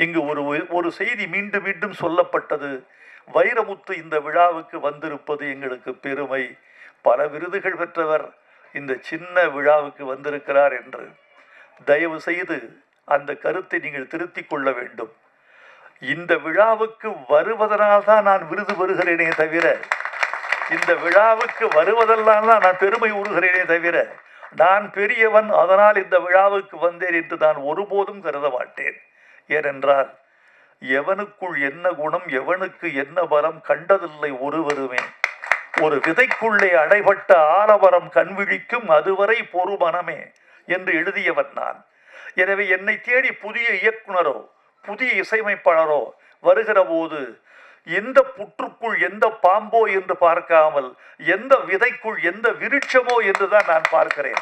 இங்கு ஒரு ஒரு செய்தி மீண்டும் மீண்டும் சொல்லப்பட்டது. வைரமுத்து இந்த விழாவுக்கு வந்திருப்பது எங்களுக்கு பெருமை, பல விருதுகள் பெற்றவர் இந்த சின்ன விழாவுக்கு வந்திருக்கிறார் என்று. தயவு செய்து அந்த கருத்தை நீங்கள் திருத்திக் கொள்ள வேண்டும். இந்த விழாவுக்கு வருவதனால் தான் நான் விருது பெறுகிறேனே தவிர, இந்த விழாவுக்கு வருவதெல்லாம் தான் நான் பெருமை உறுகிறேனே தவிர, நான் பெரியவன் அதனால் இந்த விழாவுக்கு வந்தேன் என்று நான் ஒருபோதும் கருத மாட்டேன். ஏனென்றால் எவனுக்குள் என்ன குணம், எவனுக்கு என்ன பலம் கண்டதில்லை ஒருவருமே. ஒரு விதைக்குள்ளே அடைபட்ட ஆலமரம் கண்விழிக்கும் அதுவரை பொறுமனமே என்று எழுதியவன் நான். எனவே என்னை தேடி புதிய இயக்குனரோ புதிய இசையமைப்பாளரோ வருகிற போது எந்த புற்றுக்குள் எந்த பாம்போ என்று பார்க்காமல் எந்த விதைக்குள் எந்த விருட்சமோ என்றுதான் நான் பார்க்கிறேன்.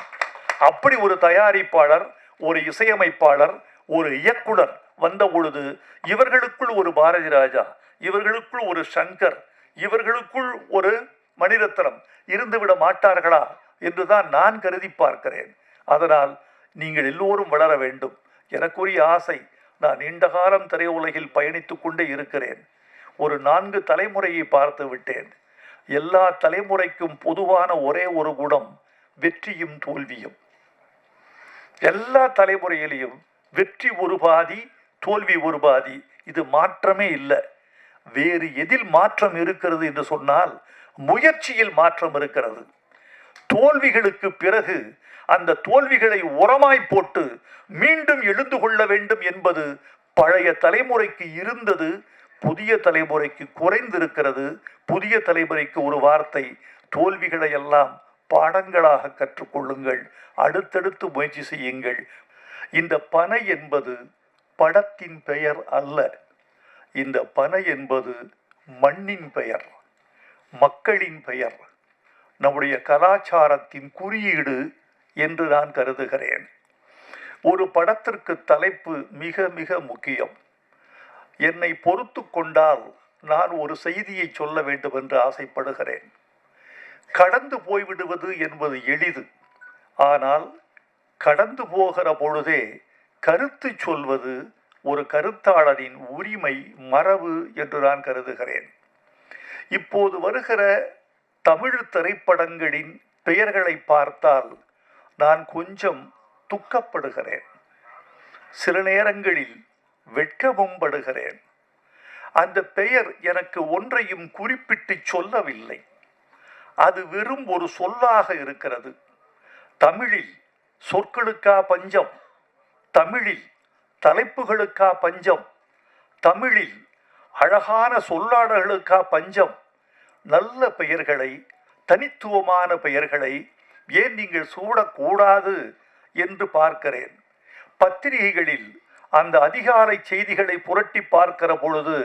அப்படி ஒரு தயாரிப்பாளர், ஒரு இசையமைப்பாளர், ஒரு இயக்குனர் வந்த பொழுது இவர்களுக்குள் ஒரு பாரதி ராஜா, இவர்களுக்குள் ஒரு சங்கர், இவர்களுக்குள் ஒரு மணிரத்னம் இருந்துவிட மாட்டார்களா என்றுதான் நான் கருதி பார்க்கிறேன். அதனால் நீங்கள் எல்லோரும் வளர வேண்டும். எனக்குரிய ஆசை, நான் நீண்ட காலம் திரையுலகில் பயணித்துக் கொண்டே இருக்கிறேன். ஒரு 4 தலைமுறையை பார்த்து விட்டேன். எல்லா தலைமுறைக்கும் பொதுவான ஒரே ஒரு குணம் வெற்றியும் தோல்வியும். எல்லா தலைமுறையிலையும் வெற்றி ஒரு பாதி, தோல்வி ஒரு பாதி. இது மாற்றமே இல்லை. வேறு எதில் மாற்றம் இருக்கிறது என்று சொன்னால் முயற்சியில் மாற்றம் இருக்கிறது. தோல்விகளுக்கு பிறகு அந்த தோல்விகளை உரமாய் போட்டு மீண்டும் எழுந்து கொள்ள வேண்டும் என்பது பழைய தலைமுறைக்கு இருந்தது, புதிய தலைமுறைக்கு குறைந்திருக்கிறது. புதிய தலைமுறைக்கு ஒரு வார்த்தை, தோல்விகளை எல்லாம் பாடங்களாக கற்றுக்கொள்ளுங்கள், அடுத்தடுத்து முயற்சி செய்யுங்கள். இந்த பனை என்பது படத்தின் பெயர் அல்ல. இந்த பனை என்பது மண்ணின் பெயர், மக்களின் பெயர், நம்முடைய கலாச்சாரத்தின் குறியீடு என்று நான் கருதுகிறேன். ஒரு படத்திற்கு தலைப்பு மிக மிக முக்கியம். என்னை பொறுத்து கொண்டால் நான் ஒரு செய்தியை சொல்ல வேண்டும் என்று ஆசைப்படுகிறேன். கடந்து போய்விடுவது என்பது எளிது. ஆனால் கடந்து போகிற பொழுதே கருத்து சொல்வது ஒரு கருத்தாளரின் உரிமை, மரபு என்று நான் கருதுகிறேன். இப்போது வருகிற தமிழ் திரைப்படங்களின் பெயர்களை பார்த்தால் நான் கொஞ்சம் துக்கப்படுகிறேன், சில நேரங்களில் வெட்கமும் படுகிறேன். அந்த பெயர் எனக்கு ஒன்றையும் குறிப்பிட்டு சொல்லவில்லை. அது வெறும் ஒரு சொல்லாக இருக்கிறது. தமிழில் சொற்களுக்கா பஞ்சம், தமிழில் தலைப்புகளுக்கா பஞ்சம், தமிழில் அழகான சொல்லாடல்களுக்கா பஞ்சம். நல்ல பெயர்களை, தனித்துவமான பெயர்களை ஏன் நீங்கள் சூடக்கூடாது என்று பார்க்கிறேன். பத்திரிகைகளில் அந்த அதிகாலை செய்திகளை புரட்டி பார்க்கிற பொழுது,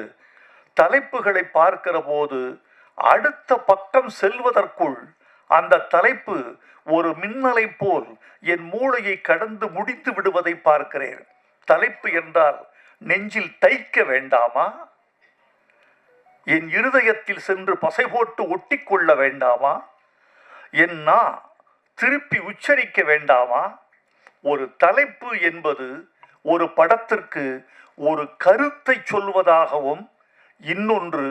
தலைப்புகளை பார்க்கிற போது, அடுத்த பக்கம் செல்வதற்குள் அந்த தலைப்பு ஒரு மின்னலை போல் என் மூளையை கடந்து முடித்து விடுவதை பார்க்கிறேன். தலைப்பு என்றால் நெஞ்சில் தைக்க வேண்டாமா? என் இருதயத்தில் சென்று பசை போட்டு ஒட்டி கொள்ள வேண்டாமா? என் நான் திருப்பி உச்சரிக்க வேண்டாமா? ஒரு தலைப்பு என்பது ஒரு படத்திற்கு ஒரு கருத்தை சொல்வதாகவும், இன்னொன்று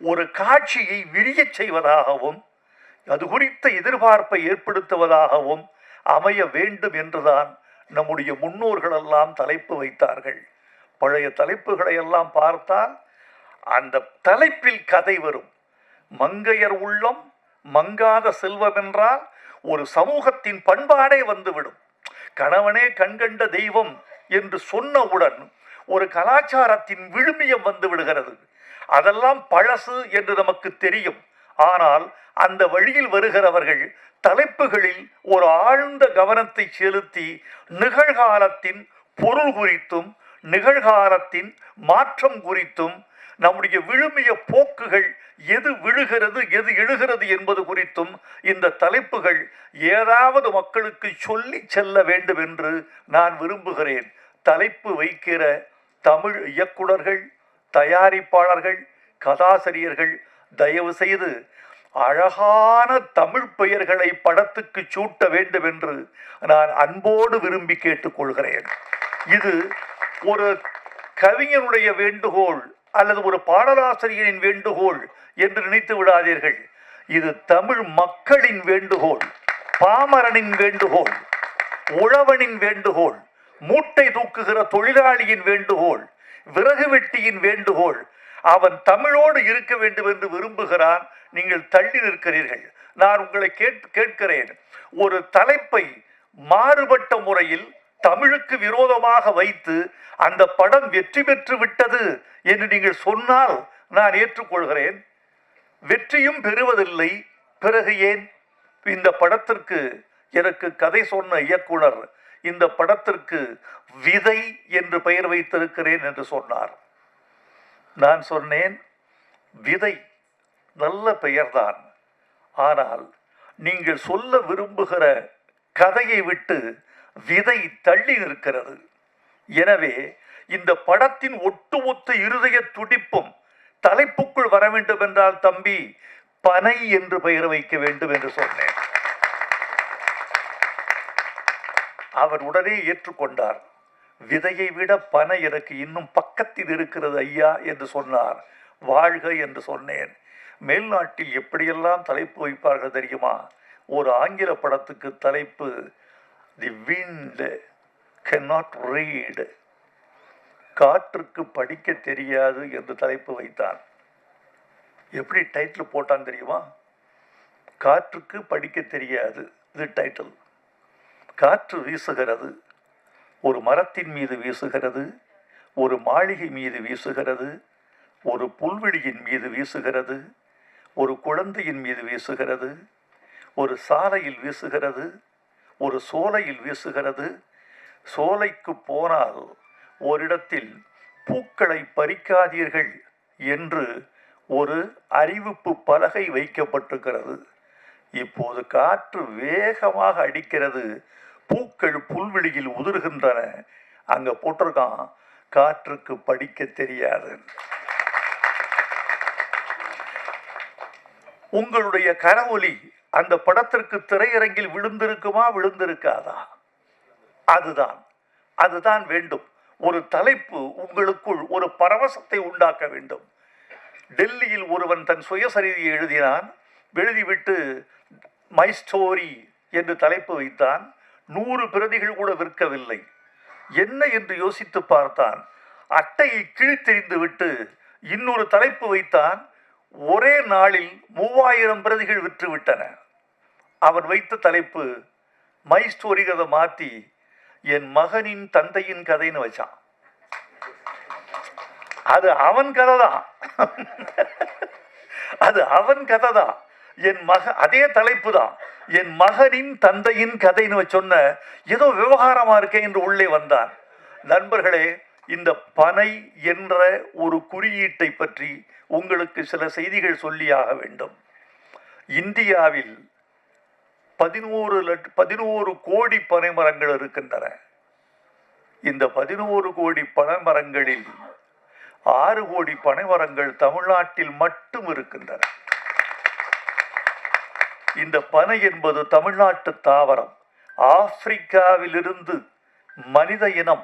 ஒரு காட்சியை விரியச் செய்வதாகவும், அது குறித்த எதிர்பார்ப்பை ஏற்படுத்துவதாகவும் அமைய வேண்டும் என்றுதான் நம்முடைய முன்னோர்களெல்லாம் தலைப்பு வைத்தார்கள். பழைய தலைப்புகளை எல்லாம் பார்த்தால் அந்த தலைப்பில் கதை வரும். மங்கையர் உள்ளம் மங்காத செல்வம் என்றால் ஒரு சமூகத்தின் பண்பாடே வந்துவிடும். கணவனே கண்கண்ட தெய்வம் என்று சொன்னவுடன் ஒரு கலாச்சாரத்தின் விழுமியம் வந்து விடுகிறது. அதெல்லாம் பழசு என்று நமக்கு தெரியும். ஆனால் அந்த வழியில் வருகிறவர்கள் தலைப்புகளில் ஒரு ஆழ்ந்த கவனத்தை செலுத்தி நிகழ்காலத்தின் பொருள் குறித்தும் நிகழ்காலத்தின் மாற்றம் குறித்தும் நம்முடைய விழுமிய போக்குகள் எது விழுகிறது எது எழுகிறது என்பது குறித்தும் இந்த தலைப்புகள் ஏதாவது மக்களுக்கு சொல்லி செல்ல வேண்டும் என்று நான் விரும்புகிறேன். தலைப்பு வைக்கிற தமிழ் இயக்குனர்கள், தயாரிப்பாளர்கள், கதாசிரியர்கள் தயவு செய்து அழகான தமிழ் பெயர்களை படத்துக்கு சூட்ட வேண்டும் என்று நான் அன்போடு விரும்பி கேட்டுக்கொள்கிறேன். இது ஒரு கவிஞனுடைய வேண்டுகோள் அல்லது ஒரு பாடலாசிரியரின் வேண்டுகோள் என்று நினைத்து விடாதீர்கள். இது தமிழ் மக்களின் வேண்டுகோள், பாமரனின் வேண்டுகோள், உழவனின் வேண்டுகோள், மூட்டை தூக்குகிற தொழிலாளியின் வேண்டுகோள், விறகு வெட்டியின் வேண்டுகோள். அவன் தமிழோடு இருக்க வேண்டும் என்று விரும்புகிறான். நீங்கள் தள்ளி நிற்கிறீர்கள். நான் உங்களை கேட்கிறேன், ஒரு தலைப்பை மாறுபட்ட முறையில் தமிழுக்கு விரோதமாக வைத்து அந்த படம் வெற்றி பெற்று விட்டது என்று நீங்கள் சொன்னால் நான் ஏற்றுக்கொள்கிறேன். வெற்றியும் பெறுவதில்லை, பிறகு ஏன்? இந்த படத்திற்கு எனக்கு கதை சொன்ன இயக்குனர் இந்த படத்திற்கு விதை என்று பெயர் வைத்திருக்கிறேன் என்று சொன்னார். நான் சொன்னேன், விதை நல்ல பெயர்தான், ஆனால் நீங்கள் சொல்ல விரும்புகிற கதையை விட்டு விதை தள்ளி நிற்கிறது. எனவே இந்த படத்தின் ஒட்டுமொத்த இருதய துடிப்பும் தலைப்புக்குள் வர வேண்டும் என்றால் தம்பி பனை என்று பெயர் வைக்க வேண்டும் என்று சொன்னேன். அவர் உடனே ஏற்றுக்கொண்டார். விதையை விட பனை எனக்கு இன்னும் பக்கத்தில் இருக்கிறது ஐயா என்று சொன்னார். வாழ்க என்று சொன்னேன். மேல்நாட்டில் எப்படியெல்லாம் தலைப்பு வைப்பார்கள் தெரியுமா? ஒரு ஆங்கில படத்துக்கு தலைப்பு தி விண்ட் cannot read, காற்றுக்கு படிக்க தெரியாது என்று தலைப்பு வைத்தான். எப்படி டைட்டில் போட்டான் தெரியுமா? காற்றுக்கு படிக்க தெரியாது, இது டைட்டில். காற்று வீசுகிறது, ஒரு மரத்தின் மீது வீசுகிறது, ஒரு மாளிகை மீது வீசுகிறது, ஒரு புல்வெளியின் மீது வீசுகிறது, ஒரு குழந்தையின் மீது வீசுகிறது, ஒரு சாலையில் வீசுகிறது, ஒரு சோலையில் வீசுகிறது. சோலைக்கு போனால் ஓரிடத்தில் பூக்களை பறிக்காதீர்கள் என்று ஒரு அறிவிப்பு பலகை வைக்கப்பட்டிருக்கிறது. இப்போது காற்று வேகமாக அடிக்கிறது, பூக்கள் புல்வெளியில் உதிர்கின்றன. அங்க போட்டிருக்கான், காற்றுக்கு படிக்க தெரியாது. உங்களுடைய கரவொலி அந்த படத்திற்கு திரையரங்கில் விழுந்திருக்குமா, விழுந்திருக்காதா? அதுதான் வேண்டும். ஒரு தலைப்பு உங்களுக்குள் ஒரு பரவசத்தை உண்டாக்க வேண்டும். டெல்லியில் ஒருவன் தன் சுயசரிதியை எழுதினான். எழுதிவிட்டு மை ஸ்டோரி என்று தலைப்பு வைத்தான். 100 பிரதிகள் கூட விற்கவில்லை. என்ன என்று யோசித்து பார்த்தான். அட்டையை கிழித்தெறிந்து விட்டு இன்னொரு தலைப்பு வைத்தான். ஒரே நாளில் 3000 பிரதிகள் விற்றுவிட்டன. அவன் வைத்த தலைப்பு மை ஸ்டோரிகிறத மாற்றி என் மகனின் தந்தையின் கதைன்னு வச்சான். அது அவன் கதை தான், அது அவன் கதை தான். அதே தலைப்பு தான், என் மகனின் தந்தையின் கதைன்னு சொன்ன ஏதோ விவகாரமா இருக்கே என்று உள்ளே வந்தான். நண்பர்களே, இந்த பனை என்ற ஒரு குறியீட்டை பற்றி உங்களுக்கு சில செய்திகள் சொல்லியாக வேண்டும். இந்தியாவில் 11 கோடி பனைமரங்கள் இருக்கின்றன. இந்த 11 கோடி பனைமரங்களில் 6 கோடி பனைமரங்கள் தமிழ்நாட்டில் மட்டும் இருக்கின்றன. இந்த பனை என்பது தமிழ்நாட்டு தாவரம். ஆப்பிரிக்காவிலிருந்து மனித இனம்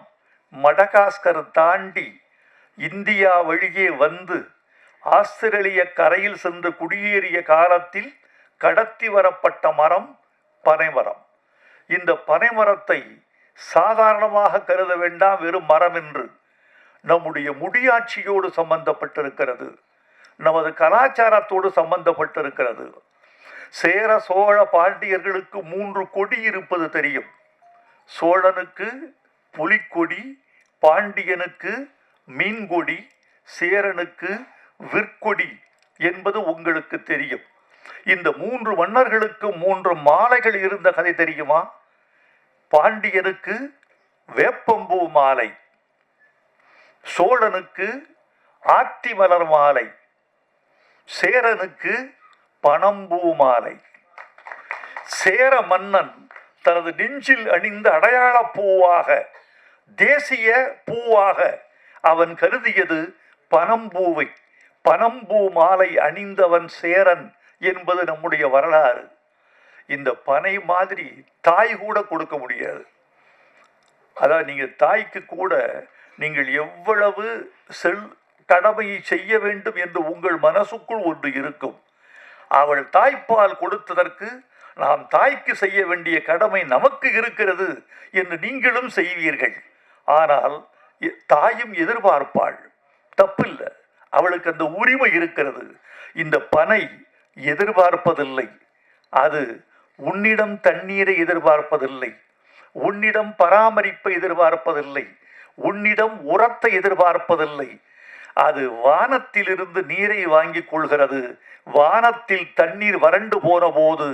மடகாஸ்கர் தாண்டி இந்தியா வழியே வந்து ஆஸ்திரேலிய கரையில் சென்று குடியேறிய காலத்தில் கடத்தி வரப்பட்ட மரம் பனைமரம். இந்த பனைமரத்தை சாதாரணமாக கருத வேண்டாம், வெறும் மரம் என்று. நம்முடைய முடியாட்சியோடு சம்பந்தப்பட்டிருக்கிறது, நமது கலாச்சாரத்தோடு சம்பந்தப்பட்டிருக்கிறது. சேர சோழ பாண்டியர்களுக்கு 3 கொடி இருப்பது தெரியும். சோழனுக்கு புலிக்கொடி, பாண்டியனுக்கு மீன்கொடி, சேரனுக்கு விற்கொடி என்பது உங்களுக்கு தெரியும். இந்த 3 மன்னர்களுக்கு 3 மாலைகள் இருந்த கதை தெரியுமா? பாண்டியனுக்கு வேப்பம்பூ மாலை, சோழனுக்கு ஆத்திமலர் மாலை, சேரனுக்கு பனம்பூ மாலை. சேர மன்னன் தனது நெஞ்சில் அணிந்த அடையாள பூவாக, தேசிய பூவாக அவன் கருதியது பனம்பூவை. பனம்பூ மாலை அணிந்தவன் சேரன் என்பது நம்முடைய வரலாறு. இந்த பனை மாதிரி தாய் கூட கொடுக்க முடியாது. அதாவது நீங்க தாய்க்கு கூட நீங்கள் எவ்வளவு கடமையை செய்ய வேண்டும் என்று உங்கள் மனசுக்குள் ஒன்று இருக்கும். அவள் தாய்ப்பால் கொடுத்ததற்கு நாம் தாய்க்கு செய்ய வேண்டிய கடமை நமக்கு இருக்கிறது என்று நீங்களும் செய்வீர்கள். ஆனால் தாயும் எதிர்பார்ப்பாள், தப்பில்லை, அவளுக்கு அந்த உரிமை இருக்கிறது. இந்த பனை எதிர்பார்ப்பதில்லை, அது உன்னிடம் தண்ணீரை எதிர்பார்ப்பதில்லை, உன்னிடம் பராமரிப்பை எதிர்பார்ப்பதில்லை, உன்னிடம் உரத்தை எதிர்பார்ப்பதில்லை. அது வானத்திலிருந்து நீரை வாங்கிக் கொள்கிறது. வானத்தில் தண்ணீர் வறண்டு போன போது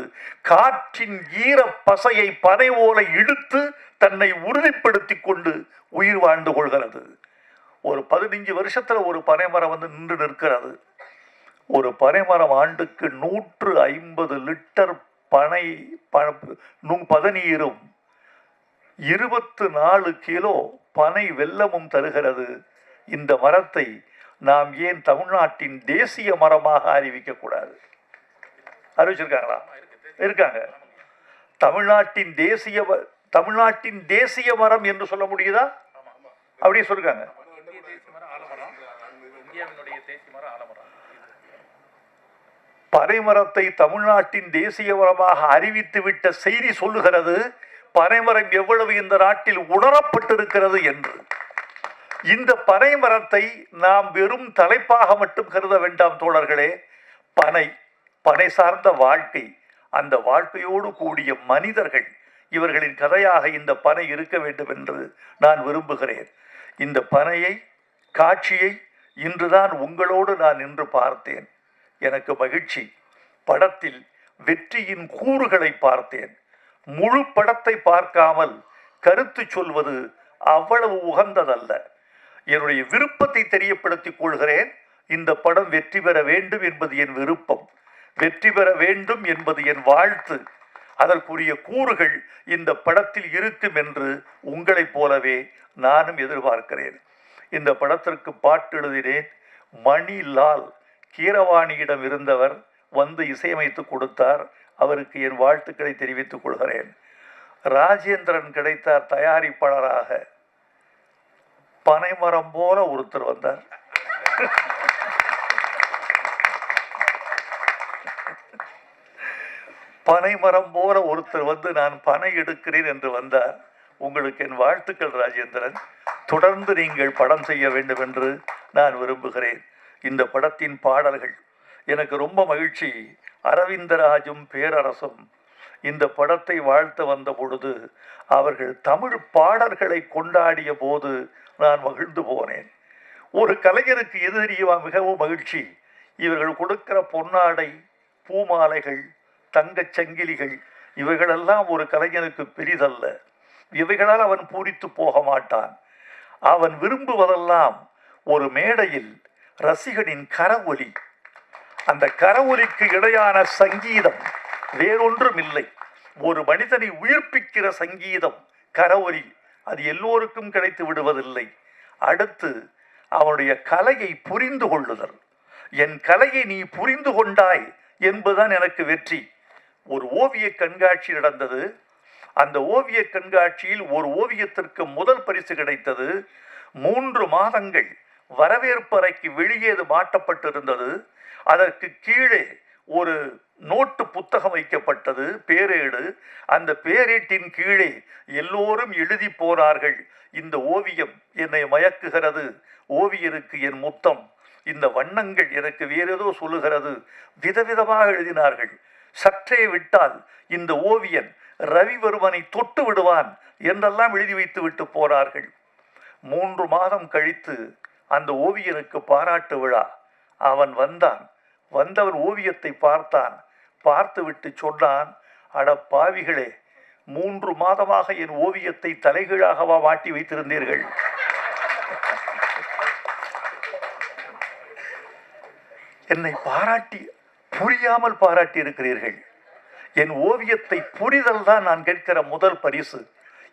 காற்றின் ஈர பசையை பனை ஓல இழுத்து தன்னை உறுதிப்படுத்தி கொண்டு உயிர் வாழ்ந்து கொள்கிறது. ஒரு 15 வருஷத்துல ஒரு பனைமரம் நின்று நிற்கிறது. ஒரு பனைமரம் ஆண்டுக்கு 150 லிட்டர் பதநீரும் 24 கிலோ பனை வெல்லமும் தருகிறது. இந்த மரத்தை நாம் ஏன் தமிழ்நாட்டின் தேசிய மரமாக அறிவிக்க கூடாது? அறிவிச்சிருக்காங்களா? இருக்காங்க. தமிழ்நாட்டின் தேசிய மரம் என்று சொல்ல முடியுதா? அப்படியே சொல்லிருக்காங்க. பனைமரத்தை தமிழ்நாட்டின் தேசிய மரமாக அறிவித்து விட்ட செய்தி சொல்லுகிறது பனைமரம் எவ்வளவு இந்த நாட்டில் உணரப்பட்டிருக்கிறது என்று. இந்த பனைமரத்தை நாம் வெறும் தலைப்பாக மட்டும் கருத வேண்டாம் தோழர்களே. பனை சார்ந்த வாழ்க்கை, அந்த வாழ்க்கையோடு கூடிய மனிதர்கள், இவர்களின் கதையாக இந்த பனை இருக்க வேண்டும் என்று நான் விரும்புகிறேன். இந்த பனையை, காட்சியை இன்றுதான் உங்களோடு நான் நின்று பார்த்தேன். எனக்கு மகிழ்ச்சி. படத்தில் வெற்றியின் கூறுகளை பார்த்தேன். முழு படத்தை பார்க்காமல் கருத்து சொல்வது அவ்வளவு உகந்ததல்ல. என்னுடைய விருப்பத்தை தெரியப்படுத்திக் கொள்கிறேன். இந்த படம் வெற்றி பெற வேண்டும் என்பது என் விருப்பம், வெற்றி பெற வேண்டும் என்பது என் வாழ்த்து. அதற்குரிய கூறுகள் இந்த படத்தில் இருக்கும் என்று உங்களைப் போலவே நானும் எதிர்பார்க்கிறேன். இந்த படத்திற்கு பாட்டு எழுதினேன். மணிலால் கீரவாணியிடம் இருந்தவர் இசையமைத்து கொடுத்தார். அவருக்கு என் வாழ்த்துக்களை தெரிவித்துக் கொள்கிறேன். ராஜேந்திரன் கிடைத்தார் தயாரிப்பாளராக. பனைமரம் போல ஒருத்தர் வந்தார். பனைமரம் போல ஒருத்தர் நான் பனை எடுக்கிறேன் என்று வந்தார். உங்களுக்கு என் வாழ்த்துக்கள் ராஜேந்திரன். தொடர்ந்து நீங்கள் படம் செய்ய வேண்டும் என்று நான் விரும்புகிறேன். இந்த படத்தின் பாடல்கள் எனக்கு ரொம்ப மகிழ்ச்சி. அரவிந்தராஜும் பேரரசும் இந்த படத்தை வாழ்த்த வந்த பொழுது அவர்கள் தமிழ் பாடல்களை கொண்டாடிய போது நான் மகிழ்ந்து போனேன். ஒரு கலைஞருக்கு எது தெரியுமா மிகவும் மகிழ்ச்சி? இவர்கள் கொடுக்கிற பொன்னாடை, பூமாலைகள், தங்கச் சங்கிலிகள், இவைகளெல்லாம் ஒரு கலைஞனுக்கு பெரிதல்ல. இவைகளால் அவன் பூரித்து போக மாட்டான். அவன் விரும்புவதெல்லாம் ஒரு மேடையில் ரசிகனின் கரவொலி. அந்த கரவொலிக்கு இடையான சங்கீதம் வேறொன்றும் இல்லை. ஒரு மனிதனை உயிர்ப்பிக்கிற சங்கீதம் கரவொலி. அது எல்லோருக்கும் கிடைத்து விடுவதில்லை. அடுத்து அவனுடைய கலையை புரிந்து கொள்ளுதல். என் கலையை நீ புரிந்து கொண்டாய் என்பதுதான் எனக்கு வெற்றி. ஒரு ஓவிய கண்காட்சி நடந்தது. அந்த ஓவிய கண்காட்சியில் ஒரு ஓவியத்திற்கு முதல் பரிசு கிடைத்தது. 3 மாதங்கள் வரவேற்பறைக்கு வெளியே மாட்டப்பட்டிருந்தது. அதற்கு கீழே ஒரு நோட்டு புத்தகம் வைக்கப்பட்டது, பேரேடு. அந்த பேரேட்டின் கீழே எல்லோரும் எழுதி போனார்கள், இந்த ஓவியம் என்னை மயக்குகிறது, ஓவியருக்கு என் முத்தம், இந்த வண்ணங்கள் எனக்கு வேறேதோ சொல்லுகிறது. விதவிதமாக எழுதினார்கள். சற்றே விட்டால் இந்த ஓவியன் ரவிவர்மனை தொட்டு விடுவான் என்றெல்லாம் எழுதி வைத்து விட்டு போனார்கள். 3 மாதம் கழித்து அந்த ஓவியனுக்கு பாராட்டு விழா. அவன் வந்தவன் ஓவியத்தை பார்த்தான். பார்த்துவிட்டு சொன்னான், அட பாவிகளே, 3 மாதமாக என் ஓவியத்தை தலைகீழாகவா மாட்டி வைத்திருந்தீர்கள்? என்னை பாராட்டி புரியாமல் பாராட்டி இருக்கிறீர்கள். என் ஓவியத்தை புரிதல் தான் நான் கேட்கிற முதல் பரிசு.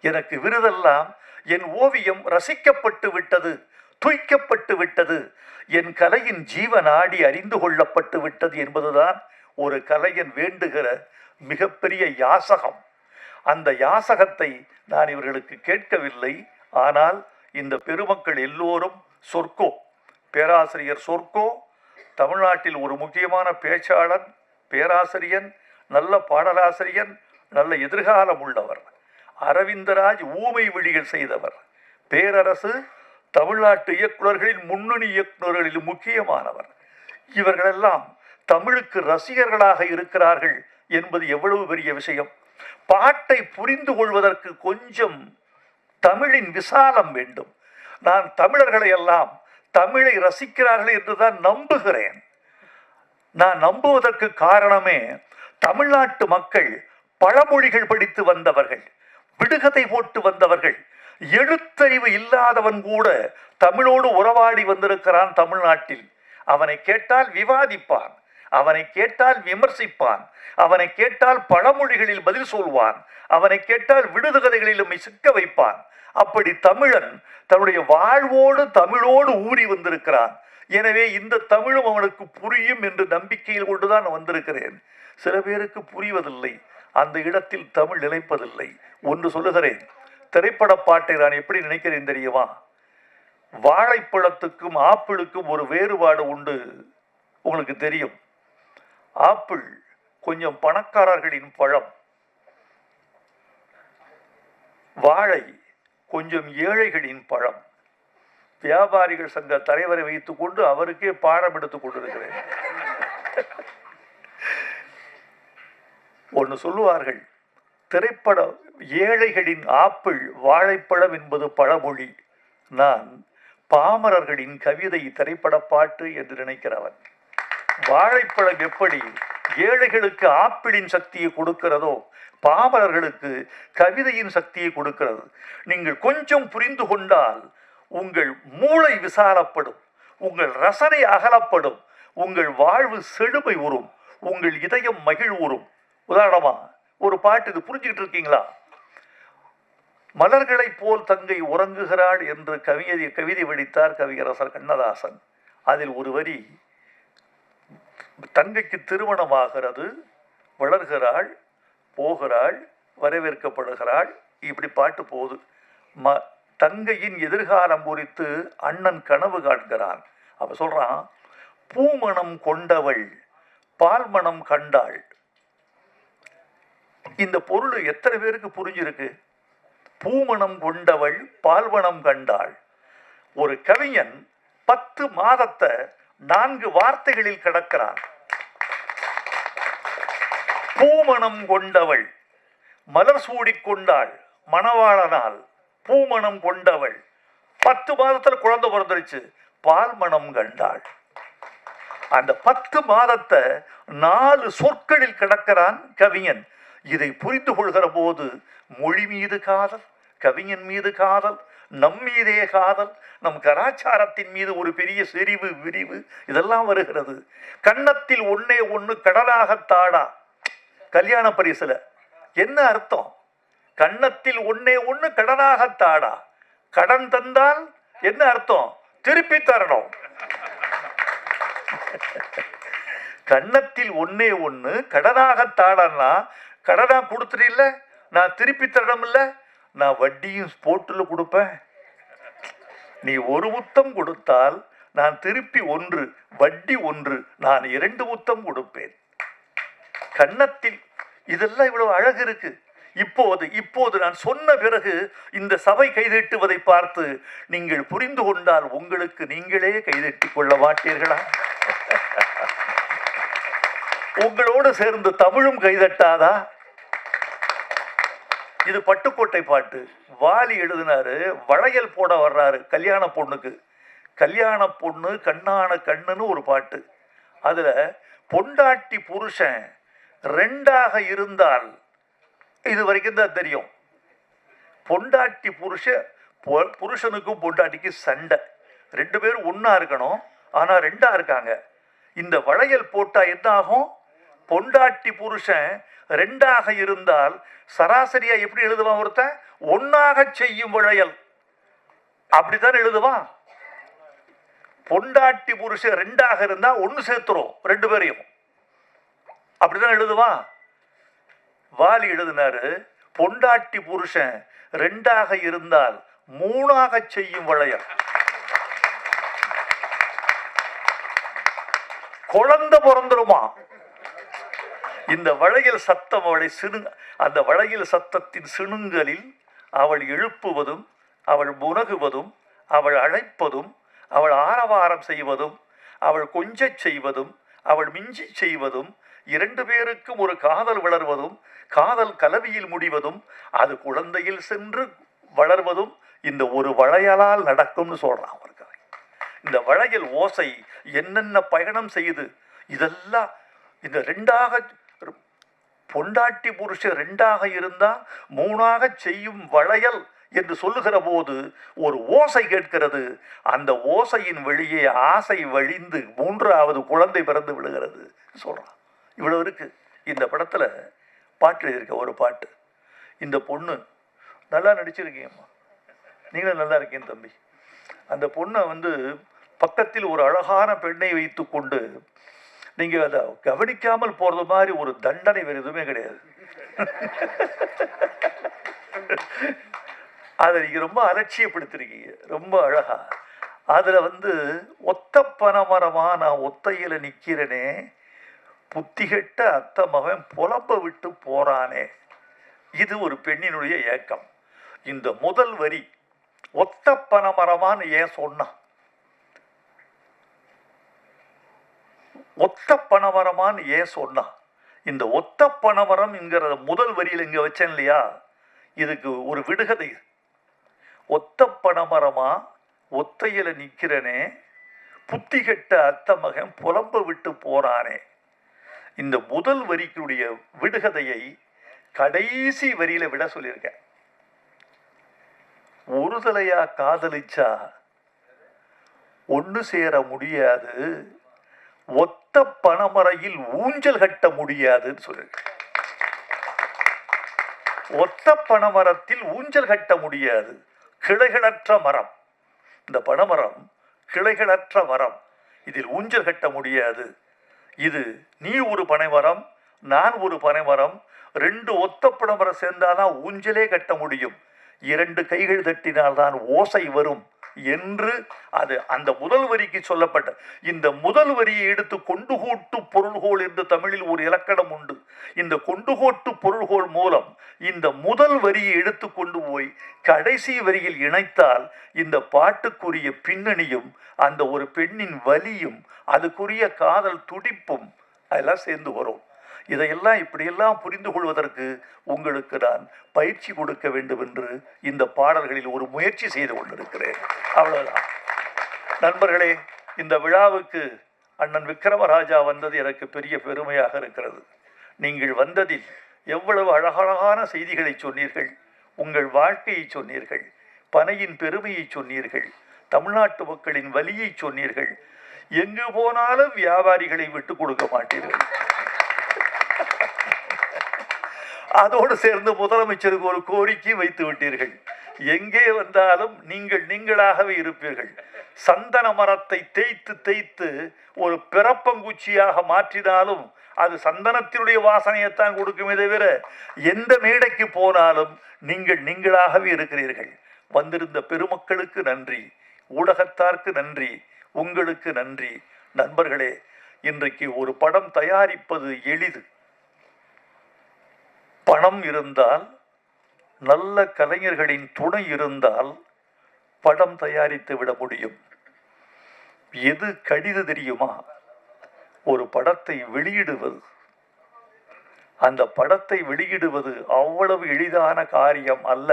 எனக்கு விருதெல்லாம் என் ஓவியம் ரசிக்கப்பட்டு விட்டது, துய்க்கப்பட்டு விட்டது, என் கலையின் ஜீவநாடி அறிந்து கொள்ளப்பட்டு விட்டது என்பதுதான் ஒரு கலைஞன் வேண்டுகிற மிகப்பெரிய யாசகம். அந்த யாசகத்தை நான் இவர்களுக்கு கேட்கவில்லை. ஆனால் இந்த பெருமக்கள் எல்லோரும் சொர்க்கோ, பேராசிரியர் சொர்க்கோ தமிழ்நாட்டில் ஒரு முக்கியமான பேச்சாளர், பேராசிரியன், நல்ல பாடலாசிரியன், நல்ல எதிர்காலம் உள்ளவர். அரவிந்தராஜ் ஊமை விழிகள் செய்தவர். பேரரசு தமிழ்நாட்டு இயக்குநர்களில் முன்னணி இயக்குநர்களில் முக்கியமானவர். இவர்களெல்லாம் தமிழுக்கு ரசிகர்களாக இருக்கிறார்கள் என்பது எவ்வளவு பெரிய விஷயம். பாட்டை புரிந்து கொள்வதற்கு கொஞ்சம் தமிழின் விசாலம் வேண்டும். நான் தமிழர்களை எல்லாம் தமிழை ரசிக்கிறார்கள் என்றுதான் நம்புகிறேன். நான் நம்புவதற்கு காரணமே தமிழ்நாட்டு மக்கள் பழமொழிகள் படித்து வந்தவர்கள், விடுகதை போட்டு வந்தவர்கள். எழுத்தறிவு இல்லாதவன் கூட தமிழோடு உறவாடி வந்திருக்கிறான் தமிழ்நாட்டில். அவனை கேட்டால் விவாதிப்பான், அவனை கேட்டால் விமர்சிப்பான், அவனை கேட்டால் பழமொழிகளில் பதில் சொல்வான், அவனை கேட்டால் விடுகதைகளிலும் சிக்க வைப்பான். அப்படி தமிழன் தன்னுடைய வாழ்வோடு தமிழோடு ஊறி வந்திருக்கிறான். எனவே இந்த தமிழும் அவனுக்கு புரியும் என்று நம்பிக்கையில் கொண்டுதான் வந்திருக்கிறேன். சில பேருக்கு புரிவதில்லை, அந்த இடத்தில் தமிழ் நிலைப்பதில்லை. ஒன்று சொல்லுகிறேன், திரைப்பட பாட்டை நான் எப்படி நினைக்கிறேன் தெரியுமா? வாழைப்பழத்துக்கும் ஆப்பிளுக்கும் ஒரு வேறுபாடு உண்டு, உங்களுக்கு தெரியும். ஆப்பிள் கொஞ்சம் பணக்காரர்களின் பழம், வாழை கொஞ்சம் ஏழைகளின் பழம். வியாபாரிகள் சங்க தலைவரை வைத்துக் கொண்டு அவருக்கே பாடம் எடுத்துக் கொண்டிருக்கிறேன். ஒன்று சொல்லுவார்கள், திரைப்பட ஏழைகளின் ஆப்பிள் வாழைப்பழம் என்பது பழமொழி. நான் பாமரர்களின் கவிதை திரைப்பட பாட்டு என்று நினைக்கிறவன். வாழைப்பழம் எப்படி ஏழைகளுக்கு ஆப்பிளின் சக்தியை கொடுக்கிறதோ, பாமரர்களுக்கு கவிதையின் சக்தியை கொடுக்கிறது. நீங்கள் கொஞ்சம் புரிந்து கொண்டால் உங்கள் மூளை விசாலப்படும், உங்கள் ரசனை அகலப்படும், உங்கள் வாழ்வு செழுமை உறும், உங்கள் இதயம் மகிழ்வுறும். உதாரணமா ஒரு பாட்டு, இது புரிஞ்சுக்கிட்டு இருக்கீங்களா? மலர்களைப் போல் தங்கை உறங்குகிறாள் என்று கவிதை வடித்தார் கவியரசர் கண்ணதாசன். அதில் ஒரு வரி, தங்கைக்கு திருமணமாகிறது, வளர்கிறாள், போகிறாள், வரவேற்கப்படுகிறாள், இப்படி பாட்டு போகுது. தங்கையின் எதிர்காலம் குறித்து அண்ணன் கனவு காண்கிறான். அவ சொல்றான், பூமணம் கொண்டவள் பால்மணம் கண்டாள். இந்த பொருள் எத்தனை பேருக்கு புரிஞ்சிருக்கு? பூமணம் கொண்டவள் பால்மணம் கண்டாள். ஒரு கவிஞன் 10 மாதத்தை 4 வார்த்தைகளில் கடக்கிறான். பூமணம் கொண்டவள், மலர் சூடிக்கொண்டாள் மணவாளனால், பூமணம் கொண்டவள் 10 மாதத்துல குழந்தை பிறந்துருச்சு, பால் மணம் கண்டாள். அந்த 10 மாதத்தை 4 சொற்களில் கடக்கிறான் கவிஞன். இதை புரிந்து கொள்கிற போது மொழி மீது காதல், கவிஞன் மீது காதல், நம் மீதே காதல், நம் கலாச்சாரத்தின் மீது ஒரு பெரிய செறிவு விரிவு இதெல்லாம் வருகிறது. கன்னத்தில் ஒன்னே ஒன்று கடனாகத்தாடா, கல்யாண பரிசுல என்ன அர்த்தம்? கன்னத்தில் ஒன்னே ஒன்று கடனாகத்தாடா, கடன் தந்தால் என்ன அர்த்தம்? திருப்பி தரணும். கன்னத்தில் ஒன்னே ஒன்று கடனாகத்தாடன்னா, கடனா கொடுத்துட்டு இல்லை, நான் திருப்பி தரணும் இல்லை, நான் வட்டியும் ஸ்போர்ட்டில் கொடுப்பேன். நீ ஒரு முத்தம் கொடுத்தால் நான் திருப்பி 1, வட்டி 1, நான் 2 முத்தம் கொடுப்பேன். கன்னத்தில் இதெல்லாம் இவ்வளவு அழகு இருக்கு. இப்போது நான் சொன்ன பிறகு இந்த சபை கைதட்டுவதை பார்த்து நீங்கள் புரிந்து கொண்டால் உங்களுக்கு நீங்களே கைதட்டிக் கொள்ள மாட்டீர்களா? உங்களோடு சேர்ந்து தமிழும் கைதட்டாதா? இது பட்டுக்கோட்டை பாட்டு. வாலி எழுதினாரு. வளையல் போட வர்றாரு கல்யாண பொண்ணுக்கு. கல்யாண பொண்ணு கண்ணான கண்ணுன்னு ஒரு பாட்டு. அதுல பொண்டாட்டி புருஷன் 2ஆக இருந்தால், இது வரைக்கும் தான் தெரியும், பொண்டாட்டி புருஷனுக்கும் பொண்டாட்டிக்கு சண்டை, 2 பேரும் ஒன்னா இருக்கணும், ஆனா 2ஆ இருக்காங்க. இந்த வளையல் போட்டா என்ன ஆகும்? பொண்டாட்டி புருஷன் 2ஆக இருந்தால் சராசரியா எப்படி எழுதுவான்? ஒருத்தன் ஒன்னாக செய்யும் வளையல் அப்படித்தான் எழுதுவான். பொண்டாட்டி புருஷன் 2ஆக இருந்தா 1 சேர்த்துரும் 2 பேரையும், அப்படிதான் எழுதுவான். வாலி எழுதினாரு, பொண்டாட்டி புருஷன் 2ஆக இருந்தால் மூணாக செய்யும் வளையல். குழந்தை பிறந்துருமா? இந்த வளையல் சத்தம் அவளை அந்த வளையல் சத்தத்தின் சிணுங்கலில் அவள் எழுப்புவதும், அவள் முனகுவதும், அவள் அழைப்பதும், அவள் ஆரவாரம் செய்வதும், அவள் கொஞ்சச் செய்வதும், அவள் மிஞ்சி செய்வதும், இரண்டு பேருக்கும் ஒரு காதல் வளர்வதும், காதல் கலவியில் முடிவதும், அது குழந்தையில் சென்று வளர்வதும் இந்த ஒரு வளையலால் நடக்கும்னு சொல்றான் அவருக்கு. இந்த வளையல் ஓசை என்னென்ன பயணம் செய்து இதெல்லாம் இந்த ரெண்டாக பொண்டாட்டி புருஷன் ரெண்டாக இருந்தா மூணாக செய்யும் வளையல் என்று சொல்லுகிற போது ஒரு ஓசை கேட்கிறது. அந்த ஓசையின் வெளியே ஆசை வழிந்து மூன்றாவது குழந்தை பிறந்து விடுகிறது சொல்றான். இவ்வளவு இருக்கு இந்த படத்துல. பாட்டு எழுதியிருக்க ஒரு பாட்டு. இந்த பொண்ணு நல்லா நடிச்சிருக்கீங்கம்மா, நீங்களும் நல்லா இருக்கீங்க தம்பி. அந்த பொண்ணை பக்கத்தில் ஒரு அழகான பெண்ணை வைத்து கொண்டு நீங்க அதை கவனிக்காமல் போறது மாதிரி ஒரு தண்டனை வேறு எதுவுமே கிடையாது. அதை நீங்க ரொம்ப அலட்சியப்படுத்திருக்கீங்க, ரொம்ப அழகா. அதுல ஒத்த பனைமரமா நான் ஒத்தையில நிக்கிறேனே, புத்திகெட்ட அத்த மகன் புலம்ப விட்டு போறானே. இது ஒரு பெண்ணினுடைய ஏக்கம். இந்த முதல் வரி ஒத்த பனைமரமான்னு ஏன் சொன்னான்? ஒத்த பனைமரமான்னு ஏன் சொன்னான்? இந்த ஒத்த பனைமரம் என்கிற முதல் வரியில் இங்க வச்சேன் இல்லையா, இதுக்கு ஒரு விடுகதை. ஒத்த பனைமரமா ஒத்தையில நிக்கிறனே, புத்தி கெட்ட அத்த மகன் புலம்ப விட்டு போறானே. இந்த முதல் வரிக்குடைய விடுகதையை கடைசி வரியில விட சொல்லியிருக்க. ஒரு தலையா காதலிச்சா ஒண்ணு சேர முடியாது, ஒத்த பனைமரையில் ஊஞ்சல் கட்ட முடியாதுன்னு சொல்லியிருக்க. ஒத்த பனைமரத்தில் ஊஞ்சல் கட்ட முடியாது. கிளைகளற்ற மரம் இந்த பனைமரம், கிளைகளற்ற மரம். இதில் ஊஞ்சல் கட்ட முடியாது. இது நீ ஒரு பனைமரம், நான் ஒரு பனைமரம், ரெண்டு ஒத்த பனைமரம் சேர்ந்தாதான் ஊஞ்சலே கட்ட முடியும். இரண்டு கைகள் தட்டினால்தான் ஓசை வரும் என்று அது அந்த முதல் வரிக்கு சொல்லப்பட்ட. இந்த முதல் வரியை எடுத்து கொண்டுகோட்டு பொருள்கோள் என்று தமிழில் ஒரு இலக்கணம் உண்டு. இந்த கொண்டுகோட்டு பொருள்கோள் மூலம் இந்த முதல் வரியை எடுத்து கொண்டு போய் கடைசி வரியில் இணைத்தால் இந்த பாட்டுக்குரிய பின்னணியும் அந்த ஒரு பெண்ணின் வலியும் அதுக்குரிய காதல் துடிப்பும் அதெல்லாம் சேர்ந்து வரும். இதையெல்லாம் இப்படியெல்லாம் புரிந்து கொள்வதற்கு உங்களுக்கு நான் பயிற்சி கொடுக்க வேண்டும் என்று இந்த பாடல்களில் ஒரு முயற்சி செய்து கொண்டிருக்கிறேன். அவ்வளவுதான் நண்பர்களே. இந்த விழாவுக்கு அண்ணன் விக்ரமராஜா வந்தது எனக்கு பெரிய பெருமையாக இருக்கிறது. நீங்கள் வந்ததில் எவ்வளவு அழகழகான செய்திகளை சொன்னீர்கள். உங்கள் வாழ்க்கையை சொன்னீர்கள், பனையின் பெருமையை சொன்னீர்கள், தமிழ்நாட்டு மக்களின் வலியை சொன்னீர்கள். எங்கு போனாலும் வியாபாரிகளை விட்டு கொடுக்க மாட்டீர்கள். அதோடு சேர்ந்து முதலமைச்சருக்கு ஒரு கோரிக்கை வைத்து விட்டீர்கள். எங்கே வந்தாலும் நீங்கள் நீங்களாகவே இருப்பீர்கள். சந்தன மரத்தை தேய்த்து தேய்த்து ஒரு பிறப்பங்குச்சியாக மாற்றினாலும் அது சந்தனத்தினுடைய வாசனையைத்தான் கொடுக்குமே தவிர எந்த மேடைக்கு போனாலும் நீங்கள் நீங்களாகவே இருக்கிறீர்கள். வந்திருந்த பெருமக்களுக்கு நன்றி, ஊடகத்தாருக்கு நன்றி, உங்களுக்கு நன்றி. நண்பர்களே, இன்றைக்கு ஒரு படம் தயாரிப்பது எளிது. பணம் இருந்தால், நல்ல கலைஞர்களின் துணை இருந்தால் படம் தயாரித்து விட முடியும். எது கடிது தெரியுமா? ஒரு படத்தை வெளியிடுவது. அந்த படத்தை வெளியிடுவது அவ்வளவு எளிதான காரியம் அல்ல.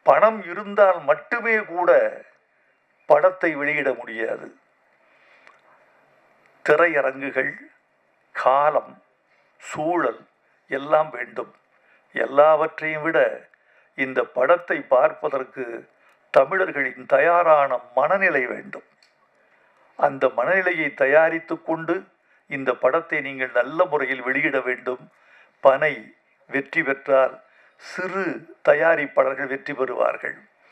பணம் இருந்தால் மட்டுமே கூட படத்தை வெளியிட முடியாது. திரையரங்குகள், காலம், சூழல் எல்லாம் வேண்டும். எல்லாவற்றையும் விட இந்த படத்தை பார்ப்பதற்கு தமிழர்களின் தயாரான மனநிலை வேண்டும். அந்த மனநிலையை தயாரித்து கொண்டு இந்த படத்தை நீங்கள் நல்ல முறையில் வெளியிட வேண்டும். பனை வெற்றி பெற்றால் சிறு தயாரிப்பாளர்கள் வெற்றி பெறுவார்கள்.